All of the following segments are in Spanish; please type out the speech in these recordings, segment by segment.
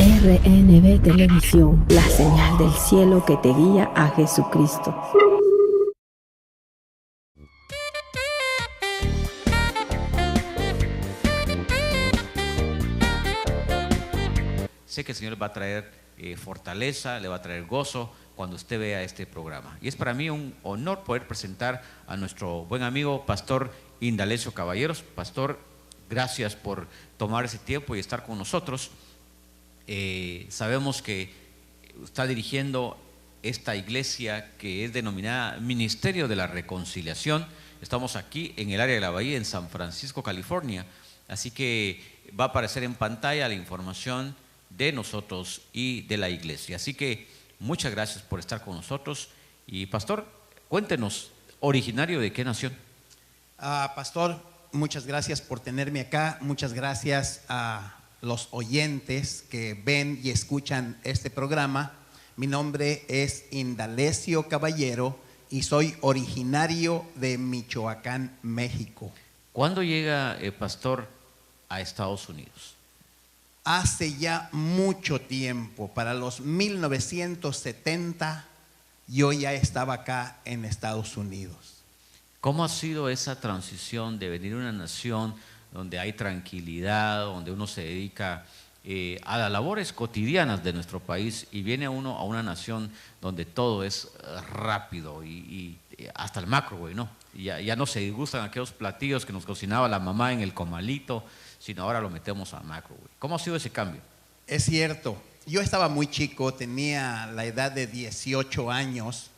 RNB Televisión, la señal del cielo que te guía a Jesucristo. Sé que el Señor va a traer fortaleza, le va a traer gozo cuando usted vea este programa. Y es para mí un honor poder presentar a nuestro buen amigo, Pastor Indalecio Caballeros. Pastor, gracias por tomar ese tiempo y estar con nosotros. Sabemos que está dirigiendo esta iglesia que es denominada Ministerio de la Reconciliación. Estamos aquí en el área de la Bahía, en San Francisco, California. Así que va a aparecer en pantalla la información de nosotros y de la iglesia. Así que muchas gracias por estar con nosotros. Y pastor, cuéntenos, ¿originario de qué nación? Pastor, muchas gracias por tenerme acá. Muchas gracias a los oyentes que ven y escuchan este programa. Mi nombre es Indalecio Caballero y soy originario de Michoacán, México. ¿Cuándo llega, pastor, a Estados Unidos? Hace ya mucho tiempo, para los 1970, yo ya estaba acá en Estados Unidos. ¿Cómo ha sido esa transición de venir a una nación donde hay tranquilidad, donde uno se dedica a las labores cotidianas de nuestro país y viene uno a una nación donde todo es rápido y hasta el microwave, ¿no? Ya no se disgustan aquellos platillos que nos cocinaba la mamá en el comalito, sino ahora lo metemos al microwave. ¿Cómo ha sido ese cambio? Es cierto, yo estaba muy chico, tenía la edad de 18 años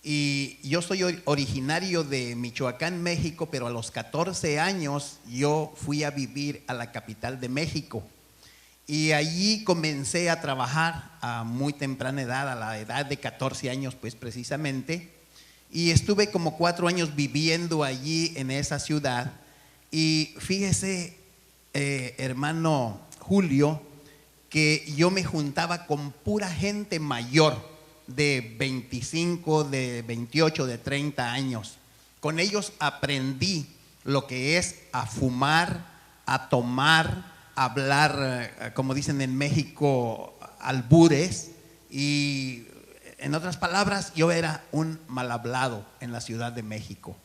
y yo soy originario de Michoacán, México, pero a los 14 años yo fui a vivir a la capital de México y allí comencé a trabajar a muy temprana edad, a la edad de 14 años pues precisamente, y estuve como 4 años viviendo allí en esa ciudad. Y fíjese, hermano Julio, que yo me juntaba con pura gente mayor de 25, de 28, de 30 años. Con ellos aprendí lo que es a fumar, a tomar, a hablar, como dicen en México, albures. Y en otras palabras, yo era un mal hablado en la Ciudad de México.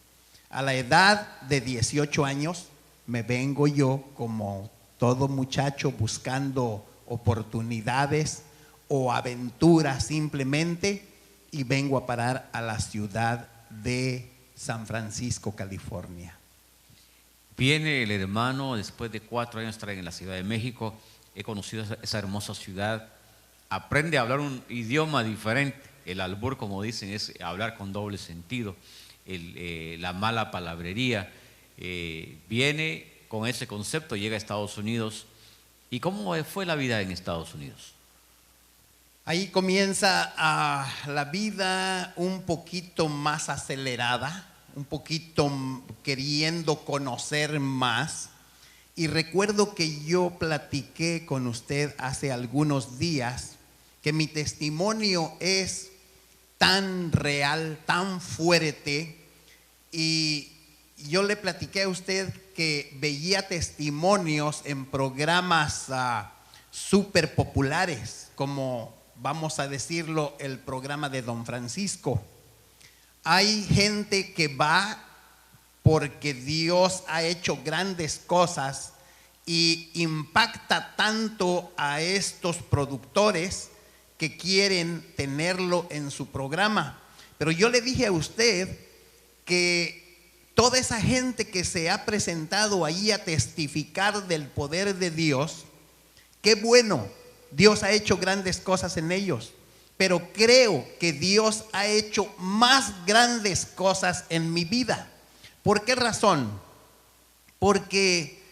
A la edad de 18 años me vengo yo como todo muchacho buscando oportunidades o aventuras simplemente, y vengo a parar a la ciudad de San Francisco, California. Viene el hermano después de 4 años estar en la Ciudad de México. He conocido esa hermosa ciudad. Aprende a hablar un idioma diferente. El albur, como dicen, es hablar con doble sentido. La mala palabrería. Viene con ese concepto, llega a Estados Unidos. ¿Y cómo fue la vida en Estados Unidos? Ahí comienza la vida un poquito más acelerada, un poquito queriendo conocer más. Y recuerdo que yo platiqué con usted hace algunos días que mi testimonio es tan real, tan fuerte, y yo le platiqué a usted que veía testimonios en programas súper populares, como vamos a decirlo, el programa de Don Francisco. Hay gente que va porque Dios ha hecho grandes cosas y impacta tanto a estos productores que quieren tenerlo en su programa. Pero yo le dije a usted que toda esa gente que se ha presentado ahí a testificar del poder de Dios, qué bueno, Dios ha hecho grandes cosas en ellos, pero creo que Dios ha hecho más grandes cosas en mi vida. ¿Por qué razón? Porque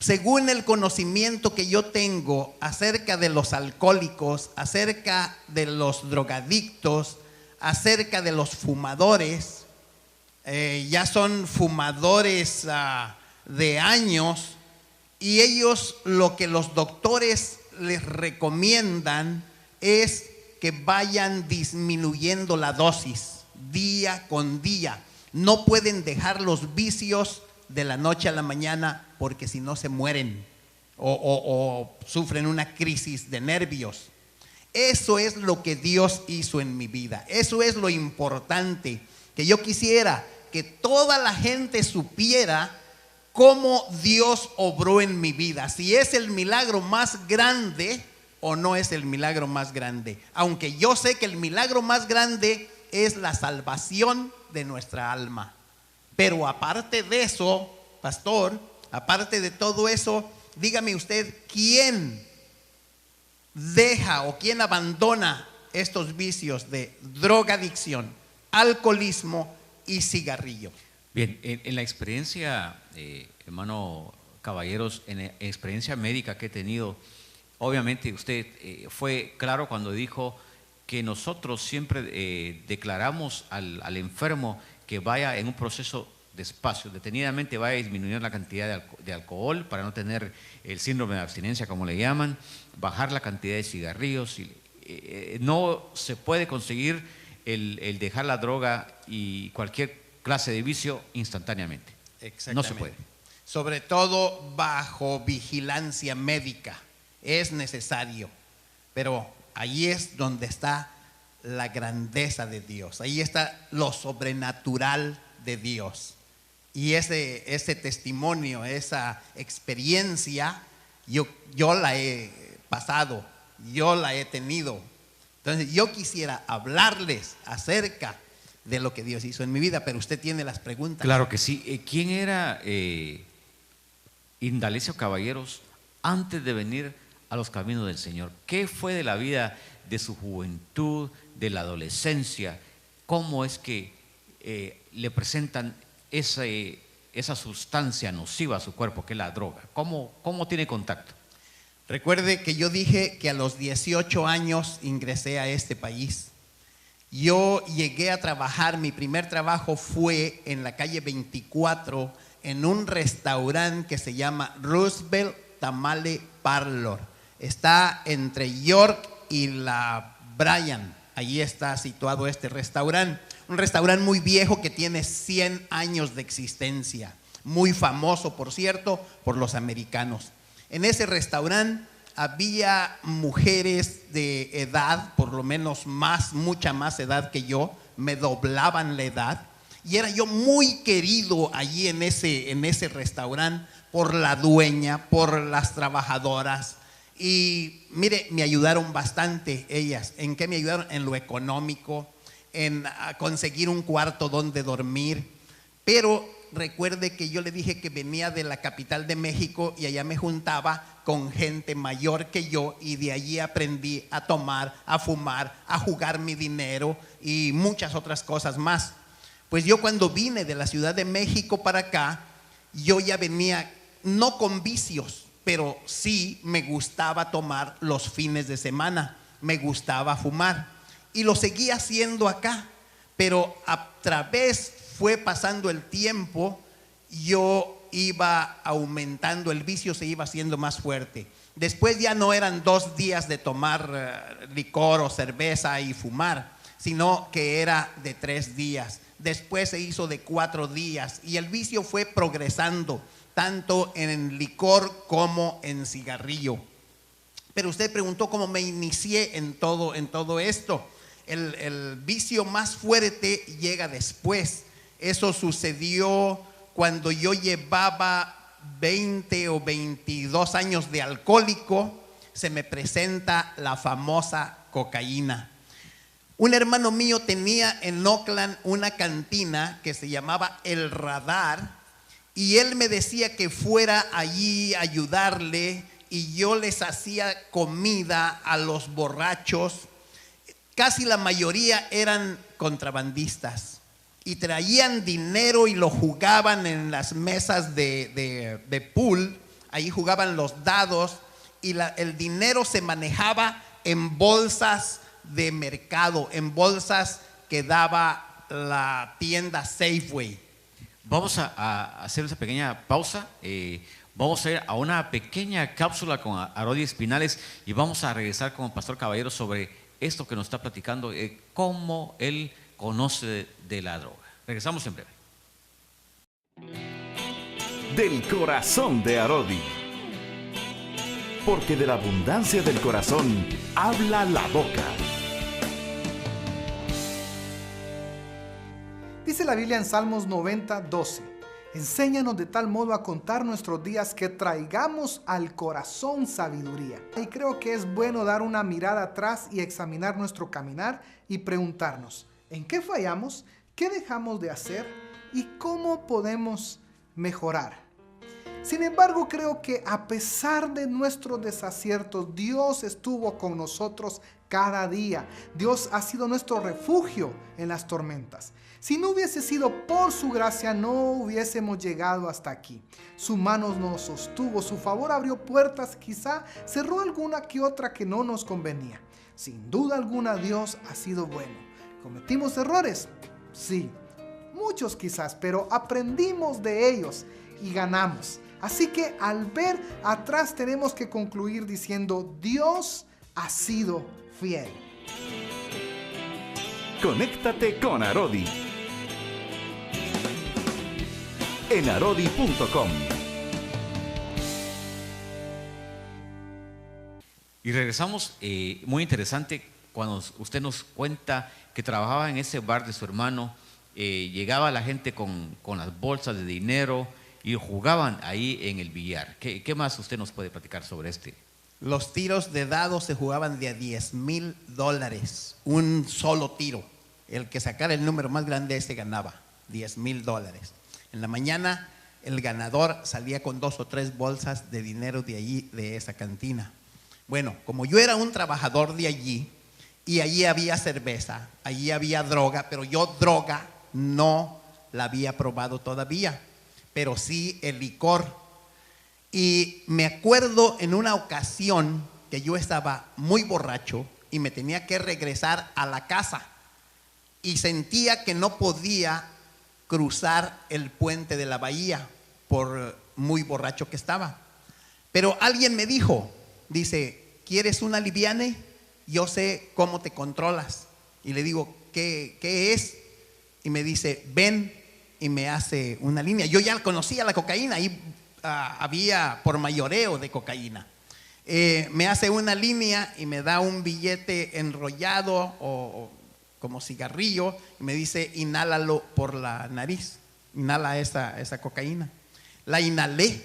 según el conocimiento que yo tengo acerca de los alcohólicos, acerca de los drogadictos, acerca de los fumadores, ya son fumadores de años, y ellos lo que los doctores les recomiendan es que vayan disminuyendo la dosis día con día. No pueden dejar los vicios de la noche a la mañana porque si no se mueren. o sufren una crisis de nervios. Eso es lo que Dios hizo en mi vida. Eso es lo importante, que yo quisiera que toda la gente supiera cómo Dios obró en mi vida, si es el milagro más grande o no es el milagro más grande. Aunque yo sé que el milagro más grande es la salvación de nuestra alma. Pero aparte de eso, pastor, aparte de todo eso, dígame usted, ¿quién deja o quién abandona estos vicios de drogadicción, alcoholismo y cigarrillo? Bien, en la experiencia, hermano Caballeros, en la experiencia médica que he tenido, obviamente usted fue claro cuando dijo que nosotros siempre declaramos al enfermo que vaya en un proceso despacio, detenidamente vaya a disminuir la cantidad de alcohol para no tener el síndrome de abstinencia, como le llaman, bajar la cantidad de cigarrillos. No se puede conseguir el dejar la droga y cualquier clase de vicio instantáneamente. No se puede. Sobre todo bajo vigilancia médica es necesario, pero ahí es donde está la grandeza de Dios, ahí está lo sobrenatural de Dios. Y ese testimonio, esa experiencia, yo la he pasado, yo la he tenido. Entonces yo quisiera hablarles acerca de lo que Dios hizo en mi vida, pero usted tiene las preguntas. Claro que sí. ¿Quién era Indalecio Caballeros antes de venir a los caminos del Señor? ¿Qué fue de la vida de su juventud, de la adolescencia? ¿Cómo es que le presentan esa sustancia nociva a su cuerpo, que es la droga? ¿Cómo tiene contacto? Recuerde que yo dije que a los 18 años ingresé a este país. Yo llegué a trabajar, mi primer trabajo fue en la calle 24, en un restaurante que se llama Roosevelt Tamale Parlor. Está entre York y la Bryan. Allí está situado este restaurante. Un restaurante muy viejo que tiene 100 años de existencia. Muy famoso, por cierto, por los americanos. En ese restaurante había mujeres de edad, por lo menos mucha más edad que yo, me doblaban la edad. Y era yo muy querido allí en ese restaurante por la dueña, por las trabajadoras. Y mire, me ayudaron bastante ellas. ¿En qué me ayudaron? En lo económico, en conseguir un cuarto donde dormir. Pero recuerde que yo le dije que venía de la capital de México y allá me juntaba con gente mayor que yo, y de allí aprendí a tomar, a fumar, a jugar mi dinero y muchas otras cosas más. Pues yo cuando vine de la Ciudad de México para acá, yo ya venía no con vicios, pero sí me gustaba tomar los fines de semana, me gustaba fumar y lo seguía haciendo acá, pero a través fue pasando el tiempo, yo iba aumentando, el vicio se iba haciendo más fuerte. Después ya no eran 2 días de tomar licor o cerveza y fumar, sino que era de 3 días. Después se hizo de 4 días y el vicio fue progresando, tanto en licor como en cigarrillo. Pero usted preguntó cómo me inicié en todo esto. El vicio más fuerte llega después. Eso sucedió cuando yo llevaba 20 o 22 años de alcohólico. Se me presenta la famosa cocaína. Un hermano mío tenía en Oakland una cantina que se llamaba El Radar, y él me decía que fuera allí a ayudarle, y yo les hacía comida a los borrachos. Casi la mayoría eran contrabandistas y traían dinero y lo jugaban en las mesas de pool. Ahí jugaban los dados y el dinero se manejaba en bolsas de mercado, en bolsas que daba la tienda Safeway. Vamos a hacer esa pequeña pausa. Vamos a ir a una pequeña cápsula con Arodi Espinales y vamos a regresar con el Pastor Caballero sobre esto que nos está platicando, cómo él conoce de la droga. Regresamos en breve. Del corazón de Arodi. porque de la abundancia del corazón habla la boca. Dice la Biblia en Salmos 90:12: enséñanos de tal modo a contar nuestros días que traigamos al corazón sabiduría. Y creo que es bueno dar una mirada atrás y examinar nuestro caminar y preguntarnos: ¿en qué fallamos? ¿Qué dejamos de hacer? ¿Y cómo podemos mejorar? Sin embargo, creo que a pesar de nuestros desaciertos, Dios estuvo con nosotros cada día. Dios ha sido nuestro refugio en las tormentas. Si no hubiese sido por su gracia, no hubiésemos llegado hasta aquí. Su mano nos sostuvo, su favor abrió puertas, quizá cerró alguna que otra que no nos convenía. Sin duda alguna, Dios ha sido bueno. ¿Cometimos errores? Sí, muchos quizás, pero aprendimos de ellos y ganamos. Así que al ver atrás tenemos que concluir diciendo: Dios ha sido fiel. Conéctate con Arodi en arodi.com. Y regresamos, muy interesante, cuando usted nos cuenta que trabajaba en ese bar de su hermano, llegaba la gente con las bolsas de dinero y jugaban ahí en el billar. ¿Qué más usted nos puede platicar sobre este? Los tiros de dados se jugaban de a $10,000, un solo tiro. El que sacara el número más grande ganaba $10,000. En la mañana el ganador salía con 2 o 3 bolsas de dinero de allí, de esa cantina. Bueno, como yo era un trabajador de allí, y allí había cerveza, allí había droga, pero yo droga no la había probado todavía, pero sí el licor. Y me acuerdo en una ocasión que yo estaba muy borracho y me tenía que regresar a la casa y sentía que no podía cruzar el puente de la bahía por muy borracho que estaba. Pero alguien me dijo, dice: ¿quieres una liviane? Yo sé cómo te controlas. Y le digo: ¿qué es? Y me dice: ven, y me hace una línea. Yo ya conocía la cocaína, ahí había por mayoreo de cocaína. Me hace una línea y me da un billete enrollado o como cigarrillo y me dice: inhálalo por la nariz, inhala esa cocaína. La inhalé,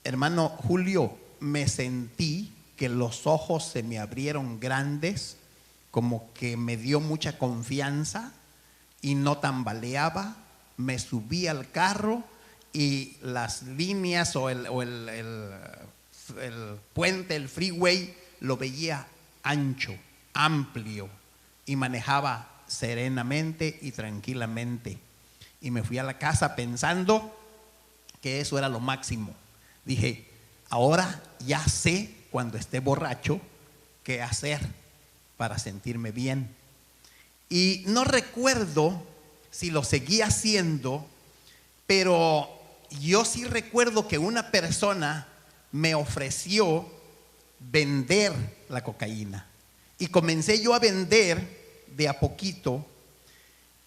hermano Julio, me sentí que los ojos se me abrieron grandes, como que me dio mucha confianza y no tambaleaba. Me subí al carro y las líneas o el puente, el freeway, lo veía ancho, amplio, y manejaba serenamente y tranquilamente. Y me fui a la casa pensando que eso era lo máximo. Dije: ahora ya sé, cuando esté borracho, qué hacer para sentirme bien. Y no recuerdo si lo seguí haciendo, pero yo sí recuerdo que una persona me ofreció vender la cocaína. Y comencé yo a vender de a poquito.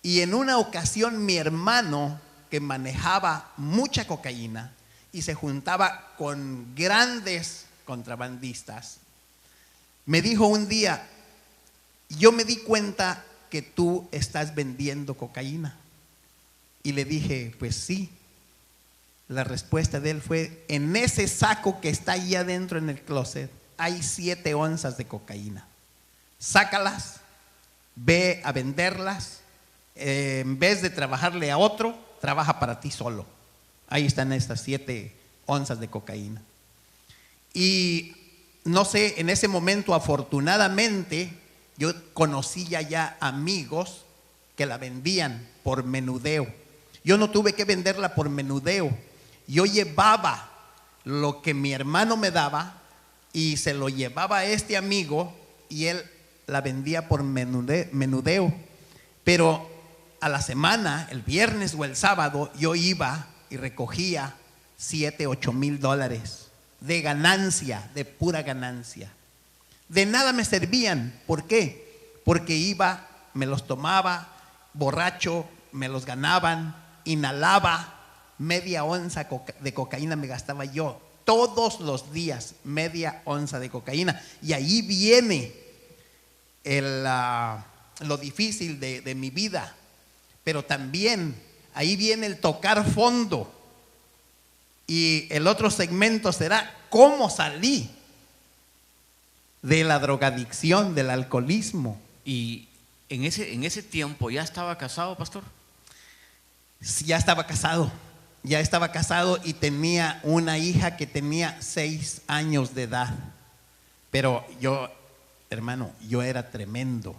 Y en una ocasión mi hermano, que manejaba mucha cocaína y se juntaba con grandes contrabandistas, me dijo un día: yo me di cuenta que tú estás vendiendo cocaína. Y le dije: pues sí. La respuesta de él fue: en ese saco que está ahí adentro en el closet hay 7 onzas de cocaína. Sácalas, ve a venderlas. En vez de trabajarle a otro, trabaja para ti solo. Ahí están estas 7 onzas de cocaína. Y no sé, en ese momento, afortunadamente, yo conocía ya amigos que la vendían por menudeo. Yo no tuve que venderla por menudeo. Yo llevaba lo que mi hermano me daba y se lo llevaba a este amigo y él la vendía por menudeo. Pero a la semana, el viernes o el sábado, yo iba y recogía $7,000-8,000 de ganancia, de pura ganancia. De nada me servían. ¿Por qué? Porque iba, me los tomaba, borracho, me los ganaban, inhalaba, media onza de cocaína me gastaba yo todos los días, media onza de cocaína. Y ahí viene lo difícil de mi vida, pero también ahí viene el tocar fondo. Y el otro segmento será cómo salí de la drogadicción, del alcoholismo. Y en ese tiempo ya estaba casado, pastor. Sí, ya estaba casado y tenía una hija que tenía 6 años de edad. Pero yo, hermano, yo era tremendo.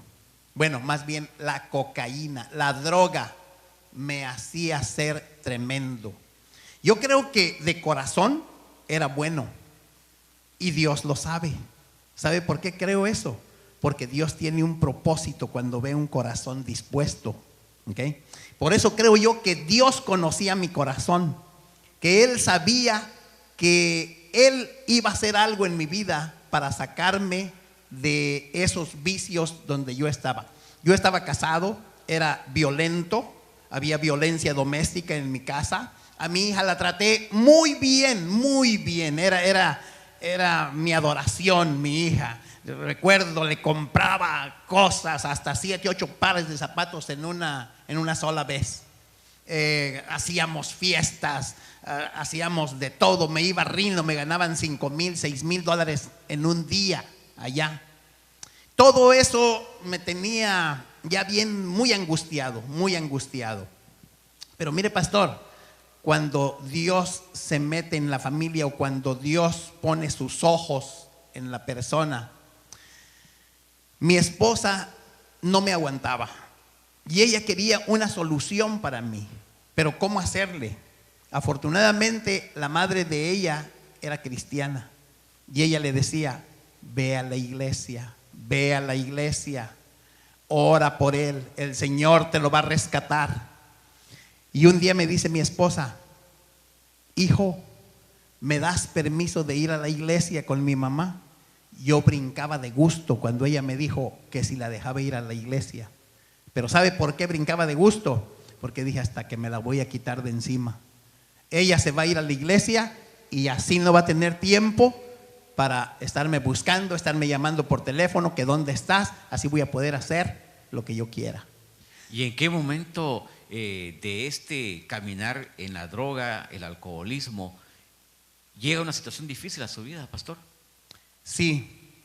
Bueno, más bien la cocaína, la droga me hacía ser tremendo. Yo creo que de corazón era bueno y Dios lo sabe. ¿Sabe por qué creo eso? Porque Dios tiene un propósito cuando ve un corazón dispuesto. ¿Okay? Por eso creo yo que Dios conocía mi corazón, que Él sabía que Él iba a hacer algo en mi vida para sacarme de esos vicios donde yo estaba. Yo estaba casado, era violento, había violencia doméstica en mi casa. A mi hija la traté muy bien, muy bien. Era mi adoración, mi hija. Recuerdo, le compraba cosas, hasta 7, 8 pares de zapatos en una sola vez. Hacíamos fiestas, hacíamos de todo. Me iba rindo, me ganaban $5,000, $6,000 en un día allá. Todo eso me tenía ya bien, muy angustiado, muy angustiado. Pero mire, pastor, cuando Dios se mete en la familia o cuando Dios pone sus ojos en la persona, mi esposa no me aguantaba y ella quería una solución para mí, pero ¿cómo hacerle? Afortunadamente la madre de ella era cristiana y ella le decía: ve a la iglesia, ora por él, el Señor te lo va a rescatar. Y un día me dice mi esposa: hijo, ¿me das permiso de ir a la iglesia con mi mamá? Yo brincaba de gusto cuando ella me dijo que si la dejaba ir a la iglesia. Pero ¿sabe por qué brincaba de gusto? Porque dije: hasta que me la voy a quitar de encima. Ella se va a ir a la iglesia y así no va a tener tiempo para estarme buscando, estarme llamando por teléfono, que dónde estás. Así voy a poder hacer lo que yo quiera. ¿Y en qué momento de este caminar en la droga, el alcoholismo, llega una situación difícil a su vida, pastor? Sí,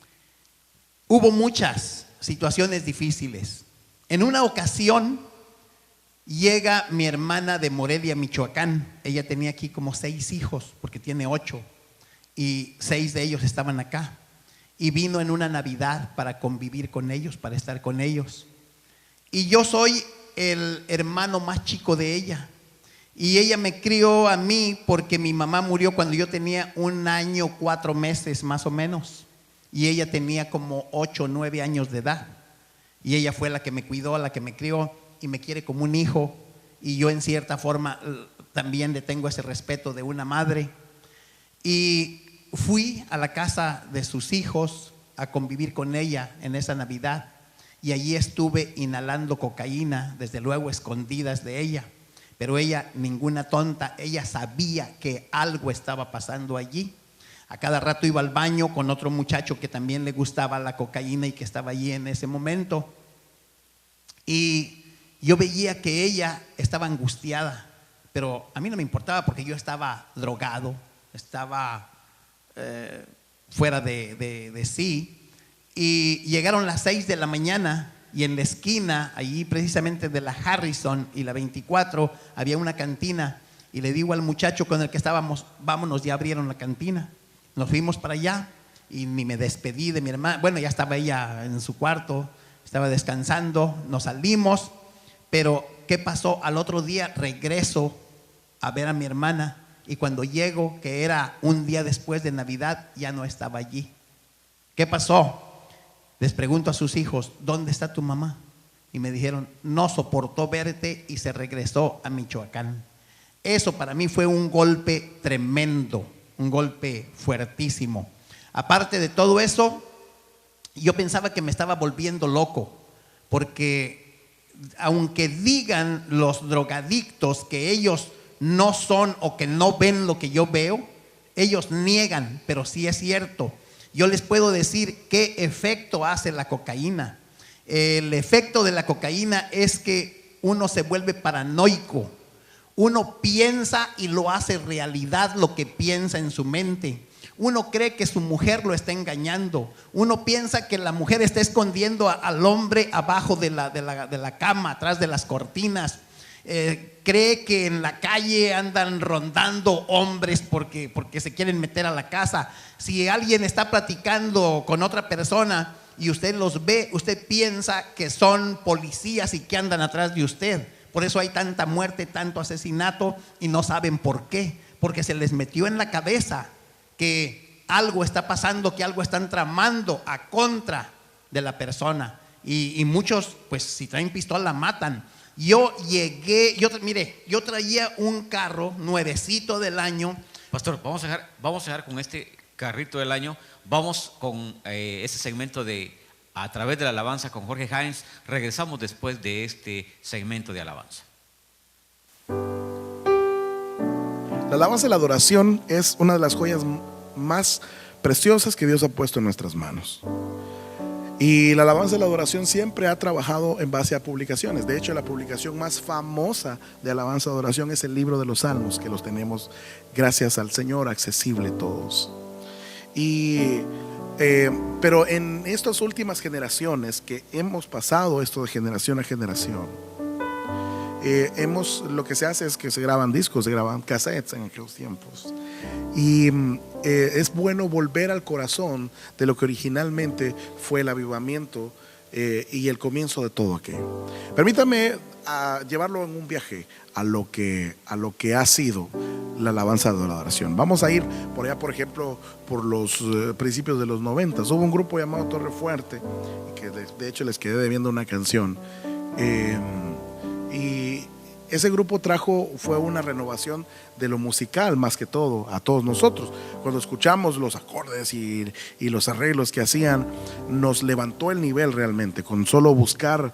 hubo muchas situaciones difíciles. En una ocasión llega mi hermana de Morelia, Michoacán. Ella tenía aquí como 6 hijos, porque tiene 8, y 6 de ellos estaban acá. Y vino en una Navidad para convivir con ellos, para estar con ellos. Y yo soy el hermano más chico de ella. Y ella me crió a mí porque mi mamá murió cuando yo tenía 1 año, 4 meses más o menos. Y ella tenía como 8 o 9 años de edad. Y ella fue la que me cuidó, la que me crió y me quiere como un hijo. Y yo en cierta forma también le tengo ese respeto de una madre. Y fui a la casa de sus hijos a convivir con ella en esa Navidad. Y allí estuve inhalando cocaína, desde luego escondidas de ella. Pero ella, ninguna tonta, ella sabía que algo estaba pasando allí. A cada rato iba al baño con otro muchacho que también le gustaba la cocaína y que estaba allí en ese momento. Y yo veía que ella estaba angustiada, pero a mí no me importaba porque yo estaba drogado, estaba fuera de sí. Y llegaron las 6 de la mañana. Y en la esquina, allí precisamente de la Harrison y la 24, había una cantina. Y le digo al muchacho con el que estábamos: vámonos, ya abrieron la cantina. Nos fuimos para allá y ni me despedí de mi hermana. Bueno, ya estaba ella en su cuarto, estaba descansando, nos salimos. Pero ¿qué pasó? Al otro día regreso a ver a mi hermana y cuando llego, que era un día después de Navidad, ya no estaba allí. ¿Qué pasó? Les pregunto a sus hijos: ¿dónde está tu mamá? Y me dijeron: no soportó verte y se regresó a Michoacán. Eso para mí fue un golpe tremendo, un golpe fuertísimo. Aparte de todo eso, yo pensaba que me estaba volviendo loco, porque aunque digan los drogadictos que ellos no son o que no ven lo que yo veo, Ellos niegan, pero sí es cierto. Yo les puedo decir qué efecto hace la cocaína. El efecto de la cocaína es que uno se vuelve paranoico. Uno piensa y lo hace realidad lo que piensa en su mente. Uno cree que su mujer lo está engañando. Uno piensa que la mujer está escondiendo al hombre abajo de la cama, atrás de las cortinas. Cree que en la calle andan rondando hombres porque se quieren meter a la casa. Si alguien está platicando con otra persona y usted los ve, usted piensa que son policías y que andan atrás de usted. Por eso hay tanta muerte, tanto asesinato, y no saben por qué. Porque se les metió en la cabeza que algo está pasando, que algo están tramando a contra de la persona. Y muchos, pues si traen pistola, matan. Yo traía un carro nuevecito del año. Pastor, vamos a dejar con este carrito del año. Vamos con ese segmento de A través de la alabanza con Jorge Hines. Regresamos después de este segmento de alabanza. La alabanza y la adoración es una de las joyas más preciosas que Dios ha puesto en nuestras manos. Y la alabanza y la adoración siempre ha trabajado en base a publicaciones. De hecho, la publicación más famosa de alabanza y adoración es el libro de los Salmos, que los tenemos, gracias al Señor, accesible todos. Pero en estas últimas generaciones que hemos pasado esto de generación a generación, lo que se hace es que se graban discos, se graban cassettes en aquellos tiempos. Y es bueno volver al corazón de lo que originalmente fue el avivamiento y el comienzo de todo aquello. Permítame llevarlo en un viaje a lo que ha sido la alabanza de la adoración. Vamos a ir por allá, por ejemplo, por los principios de los 90. Hubo un grupo llamado Torre Fuerte, que de hecho les quedé debiendo una canción. Y ese grupo fue una renovación de lo musical más que todo a todos nosotros. Cuando escuchamos los acordes y los arreglos que hacían, nos levantó el nivel realmente, con solo buscar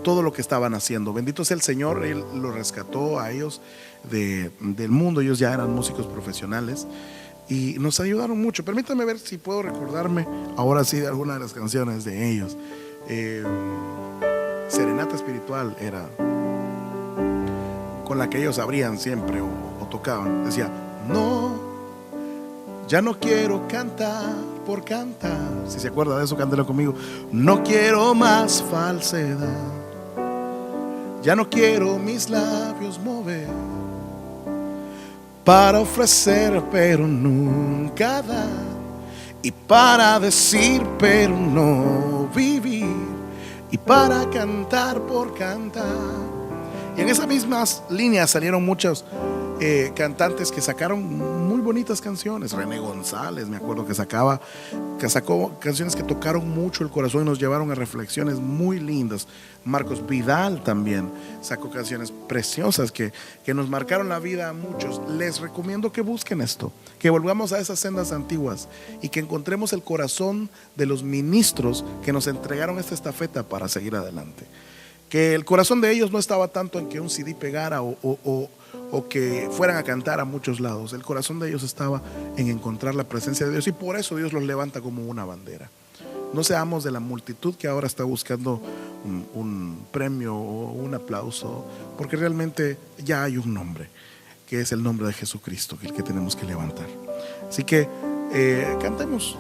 todo lo que estaban haciendo. Bendito sea el Señor, Él los rescató a ellos del mundo. Ellos ya eran músicos profesionales y nos ayudaron mucho. Permítame ver si puedo recordarme ahora sí de alguna de las canciones de ellos. Serenata Espiritual era con la que ellos abrían siempre o tocaban. Decía: no, ya no quiero cantar por cantar. Si se acuerda de eso, cántelo conmigo. No quiero más falsedad, ya no quiero mis labios mover para ofrecer pero nunca dar, y para decir pero no vivir, y para cantar por cantar. Y en esas mismas líneas salieron muchos cantantes que sacaron muy bonitas canciones. René González, me acuerdo que sacó canciones que tocaron mucho el corazón y nos llevaron a reflexiones muy lindas. Marcos Vidal también sacó canciones preciosas que nos marcaron la vida a muchos. Les recomiendo que busquen esto, que volvamos a esas sendas antiguas y que encontremos el corazón de los ministros que nos entregaron esta estafeta para seguir adelante. Que el corazón de ellos no estaba tanto en que un CD pegara o que fueran a cantar a muchos lados. El corazón de ellos estaba en encontrar la presencia de Dios, y por eso Dios los levanta como una bandera. No seamos de la multitud que ahora está buscando un premio o un aplauso, porque realmente ya hay un nombre, que es el nombre de Jesucristo, el que tenemos que levantar. Así que cantemos.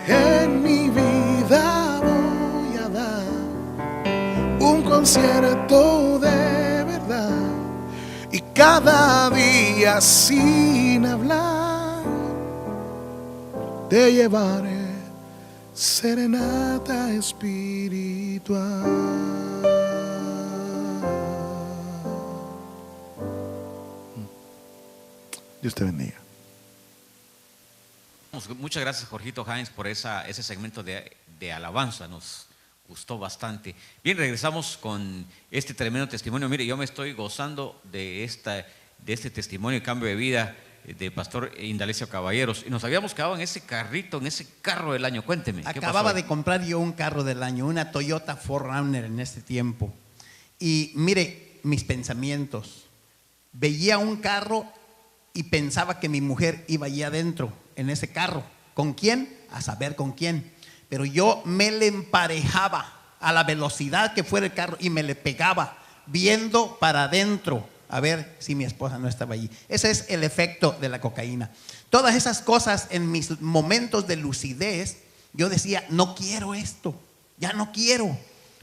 En mi vida voy a dar un concierto de verdad, y cada día sin hablar te llevaré serenata espiritual. Dios te bendiga. Muchas gracias, Jorgito Hines, por ese segmento de alabanza. Nos gustó bastante. Bien, regresamos con este tremendo testimonio. Mire, yo me estoy gozando de este testimonio de cambio de vida de Pastor Indalecio Caballeros. Y nos habíamos quedado en ese carrito, en ese carro del año. Cuénteme. Acababa de comprar yo un carro del año, una Toyota 4Runner en este tiempo. Y mire mis pensamientos. Veía un carro y pensaba que mi mujer iba allí adentro, en ese carro. ¿Con quién? A saber con quién. Pero yo me le emparejaba a la velocidad que fuera el carro y me le pegaba, viendo para adentro, a ver si mi esposa no estaba allí. Ese es el efecto de la cocaína. Todas esas cosas en mis momentos de lucidez, yo decía, no quiero esto, ya no quiero.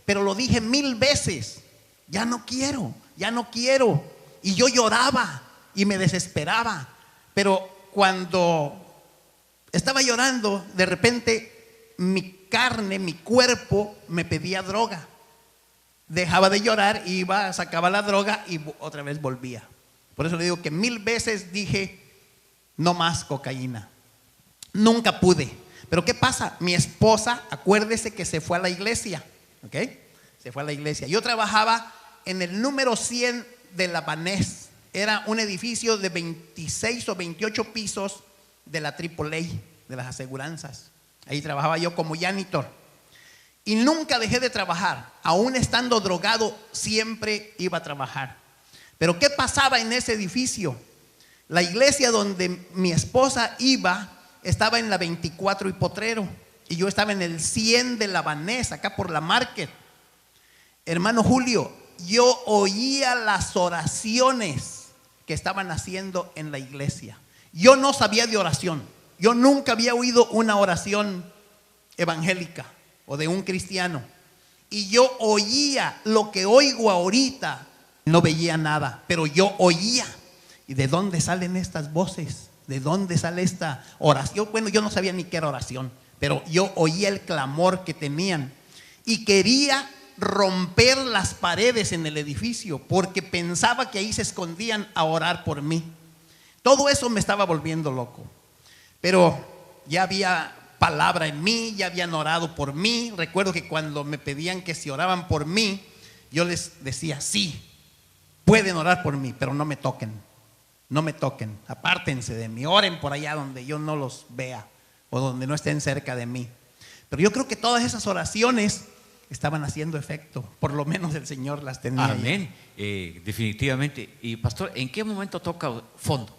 Pero lo dije 1000 veces, ya no quiero, ya no quiero. Y yo lloraba y me desesperaba. Pero cuando estaba llorando, de repente mi carne, mi cuerpo me pedía droga. Dejaba de llorar, iba, sacaba la droga y otra vez volvía. Por eso le digo que 1000 veces dije, no más cocaína. Nunca pude. Pero ¿qué pasa? Mi esposa, acuérdese que se fue a la iglesia, ¿ok? Se fue a la iglesia. Yo trabajaba en el número 100 de la Banés. Era un edificio de 26 o 28 pisos de la AAA, de las aseguranzas. Ahí trabajaba yo como janitor. Y nunca dejé de trabajar. Aún estando drogado, siempre iba a trabajar. Pero ¿qué pasaba en ese edificio? La iglesia donde mi esposa iba estaba en la 24 y Potrero. Y yo estaba en el 100 de la Banés, acá por la Market. Hermano Julio, yo oía las oraciones que estaban haciendo en la iglesia. Yo no sabía de oración. Yo nunca había oído una oración evangélica o de un cristiano. Y yo oía lo que oigo ahorita. No veía nada, pero yo oía. ¿Y de dónde salen estas voces? ¿De dónde sale esta oración? Bueno, yo no sabía ni qué era oración, pero yo oía el clamor que tenían. Y quería romper las paredes en el edificio porque pensaba que ahí se escondían a orar por mí. Todo eso me estaba volviendo loco. Pero ya había palabra en mí, ya habían orado por mí. Recuerdo que cuando me pedían que si oraban por mí, yo les decía, sí, pueden orar por mí, pero no me toquen. No me toquen, apártense de mí, oren por allá donde yo no los vea o donde no estén cerca de mí. Pero yo creo que todas esas oraciones estaban haciendo efecto, por lo menos el Señor las tenía. Amén, definitivamente. Y pastor, ¿en qué momento toca fondo?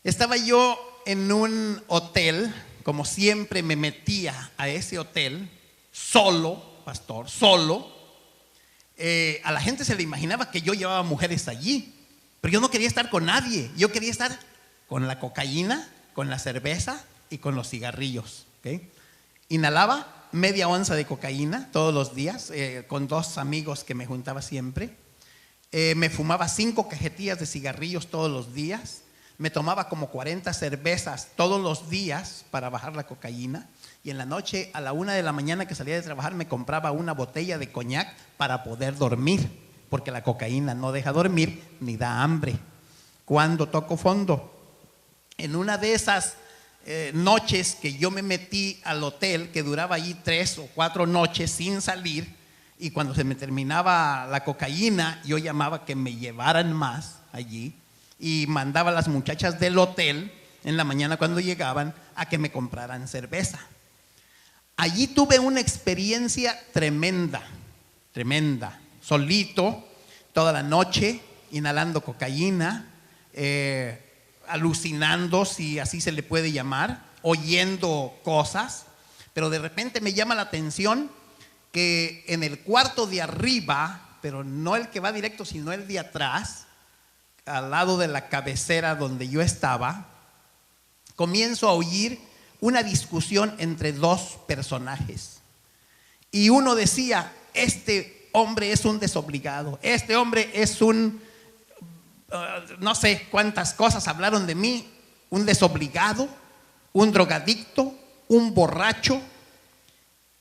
Estaba yo en un hotel, como siempre me metía a ese hotel, solo, pastor, solo. A la gente se le imaginaba que yo llevaba mujeres allí, pero yo no quería estar con nadie. Yo quería estar con la cocaína, con la cerveza y con los cigarrillos, ¿okay? Inhalaba media onza de cocaína todos los días, con 2 amigos que me juntaba siempre. Me fumaba 5 cajetillas de cigarrillos todos los días. Me tomaba como 40 cervezas todos los días para bajar la cocaína. Y en la noche, a la 1 de la mañana que salía de trabajar, me compraba una botella de coñac para poder dormir, porque la cocaína no deja dormir ni da hambre. Cuando toco fondo, en una de esas noches que yo me metí al hotel, que duraba allí 3 o 4 noches sin salir, y cuando se me terminaba la cocaína, yo llamaba que me llevaran más allí y mandaba a las muchachas del hotel en la mañana cuando llegaban a que me compraran cerveza. Allí tuve una experiencia tremenda, tremenda, solito, toda la noche, inhalando cocaína, alucinando, si así se le puede llamar, oyendo cosas, pero de repente me llama la atención que en el cuarto de arriba, pero no el que va directo, sino el de atrás, al lado de la cabecera donde yo estaba, comienzo a oír una discusión entre 2 personajes. Y uno decía, este hombre es un desobligado, este hombre es un, no sé cuántas cosas hablaron de mí, un desobligado, un drogadicto, un borracho.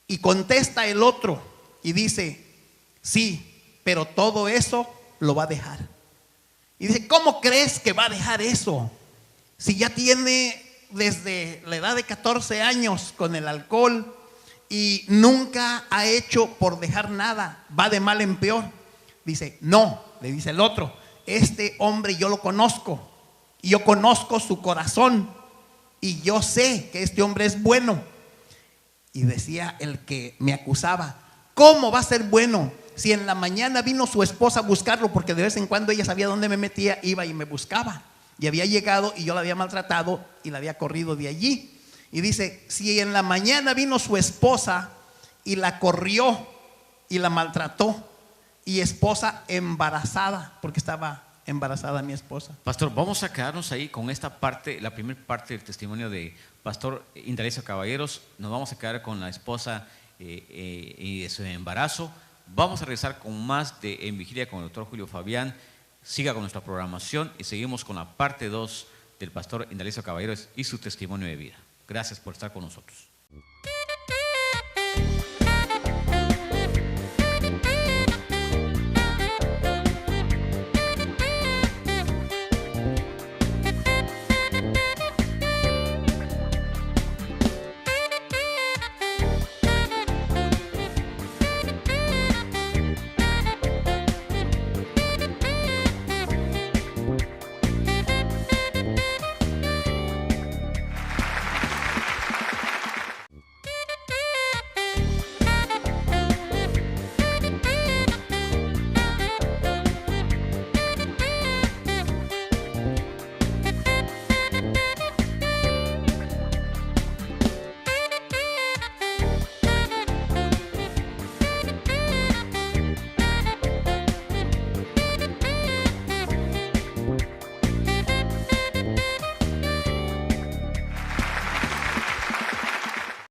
Y contesta el otro y dice, sí, pero todo eso lo va a dejar. Y dice, ¿cómo crees que va a dejar eso? Si ya tiene desde la edad de 14 años con el alcohol y nunca ha hecho por dejar nada, va de mal en peor. Dice, no, le dice el otro, este hombre yo lo conozco y yo conozco su corazón y yo sé que este hombre es bueno. Y decía el que me acusaba, ¿cómo va a ser bueno si en la mañana vino su esposa a buscarlo, porque de vez en cuando ella sabía dónde me metía, iba y me buscaba. Y había llegado y yo la había maltratado y la había corrido de allí. Y dice, si en la mañana vino su esposa y la corrió y la maltrató, y esposa embarazada, porque estaba embarazada mi esposa. Pastor, vamos a quedarnos ahí con esta parte, la primera parte del testimonio de Pastor Indalecio Caballeros. Nos vamos a quedar con la esposa y de su embarazo. Vamos a regresar con más de En Vigilia con el doctor Julio Fabián. Siga con nuestra programación y seguimos con la parte 2 del Pastor Indalecio Caballeros y su testimonio de vida. Gracias por estar con nosotros.